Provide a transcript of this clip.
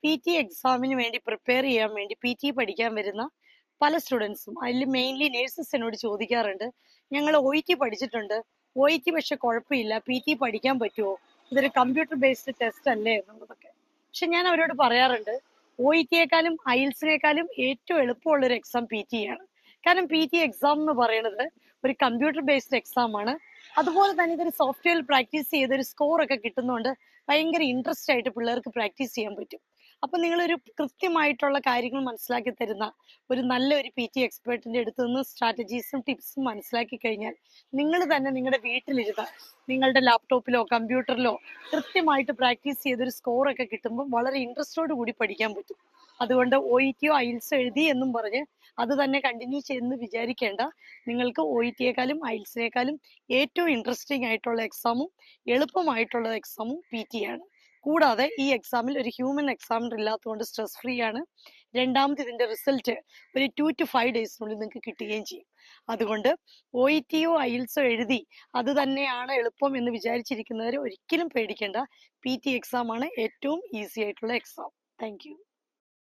PT എക്സാമിന് വേണ്ടി prepare ചെയ്യാൻ വേണ്ടി PT പഠിക്കാൻ വരുന്ന പല സ്റ്റുഡൻസും അതിൽ മെയിൻലി നേഴ്സസ് എന്നോട് ചോദിക്കാറുണ്ട്, ഞങ്ങൾ OET പഠിച്ചിട്ടുണ്ട്, OET പക്ഷെ കുഴപ്പമില്ല, PT പഠിക്കാൻ പറ്റുമോ, ഇതൊരു കമ്പ്യൂട്ടർ ബേസ്ഡ് ടെസ്റ്റ് അല്ലേ എന്നുള്ളതൊക്കെ. പക്ഷെ ഞാൻ അവരോട് പറയാറുണ്ട്, OETയേക്കാളും IELTSനേക്കാളും ഏറ്റവും എളുപ്പമുള്ള ഒരു എക്സാം PT ആണ്. കാരണം PT എക്സാം എന്ന് പറയുന്നത് ഒരു കമ്പ്യൂട്ടർ ബേസ്ഡ് എക്സാം ആണ്. അതുപോലെ തന്നെ ഇതൊരു സോഫ്റ്റ്വെയർ പ്രാക്ടീസ് ചെയ്ത് ഒരു സ്കോർ ഒക്കെ കിട്ടുന്നതുകൊണ്ട് ഭയങ്കര ഇൻട്രസ്റ്റ് ആയിട്ട് പിള്ളേർക്ക് പ്രാക്ടീസ് ചെയ്യാൻ പറ്റും. അപ്പൊ നിങ്ങളൊരു കൃത്യമായിട്ടുള്ള കാര്യങ്ങൾ മനസ്സിലാക്കി തരുന്ന ഒരു നല്ലൊരു PT എക്സ്പേർട്ടിന്റെ അടുത്ത് നിന്ന് സ്ട്രാറ്റജീസും ടിപ്സും മനസ്സിലാക്കി കഴിഞ്ഞാൽ നിങ്ങൾ തന്നെ നിങ്ങളുടെ വീട്ടിലിരുന്ന് നിങ്ങളുടെ ലാപ്ടോപ്പിലോ കമ്പ്യൂട്ടറിലോ കൃത്യമായിട്ട് പ്രാക്ടീസ് ചെയ്തൊരു സ്കോർ ഒക്കെ കിട്ടുമ്പോൾ വളരെ ഇൻട്രസ്റ്റോട് കൂടി പഠിക്കാൻ പറ്റും. അതുകൊണ്ട് OETയോ IELTSO എഴുതി എന്നും പറഞ്ഞ് അത് തന്നെ കണ്ടിന്യൂ ചെയ്യുന്നു വിചാരിക്കേണ്ട. നിങ്ങൾക്ക് OETയേക്കാളും IELTSനേക്കാളും ഏറ്റവും ഇൻട്രസ്റ്റിംഗ് ആയിട്ടുള്ള എക്സാമും എളുപ്പമായിട്ടുള്ള എക്സാമും PT ആണ്. കൂടാതെ ഈ എക്സാമിൽ ഒരു ഹ്യൂമൻ എക്സാമിനർ ഇല്ലാത്തതുകൊണ്ട് സ്ട്രെസ് ഫ്രീ ആണ്. രണ്ടാമത് ഇതിന്റെ റിസൾട്ട് ഒരു 2 to 5 ഡേയ്സിനുള്ളിൽ നിങ്ങൾക്ക് കിട്ടുകയും ചെയ്യും. അതുകൊണ്ട് OETയോ IELTSO എഴുതി അത് തന്നെയാണ് എളുപ്പം എന്ന് വിചാരിച്ചിരിക്കുന്നവർ ഒരിക്കലും പേടിക്കേണ്ട. PT എക്സാം ആണ് ഏറ്റവും ഈസി ആയിട്ടുള്ള എക്സാം. Thank you.